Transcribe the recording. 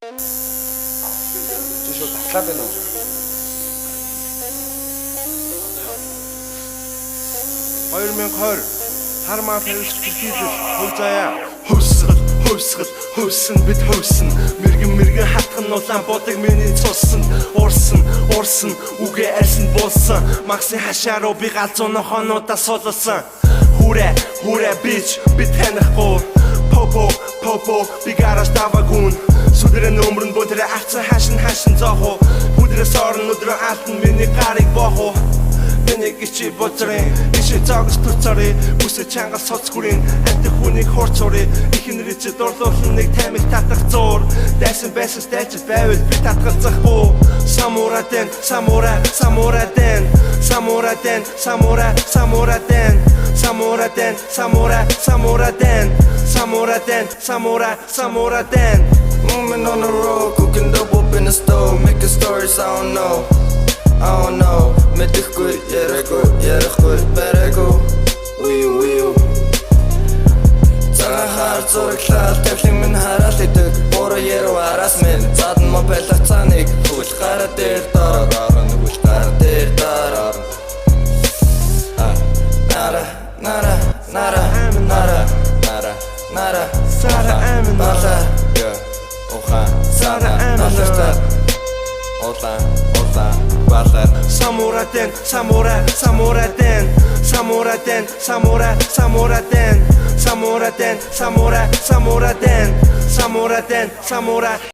Чи шууд татлаад байна уу? $2020 хар маа тавьж хэлхийдэл хөв заяа. Хөвсгөл бид хөвсөн мэргэн хатхан улаан бодог миний цуссан урсан үгээ арьсан болсон максын хашаа руу би галзууны хонуудаа суулсан хүрээ бич би танихгүй попо би гараж давагун сүдрэн өмрөн бодре авцсан хашин зоохо бүдрээс орон өдрөө алтан миний гарыг боохо Нэг ичи боцрын иши цагс турцарэ бүсэ чангас соцгүрийн хатны хүнийг хорцорэ ихэнэр ичи дорлуулсан нэг тамиг татах зур дайсан байсан стайч байвал би татгалзахгүй самураден Moving on the road, cooking dope up in the stove, making stories I don't know Мэдхгүй ярихгүй барайгүй Wee Цагаан хар зураглал тавлын минь хараал идэг Буруу яруу араас минь задан мобайлах цааныг хөл гараа дээр дараа Сара амин Samuraden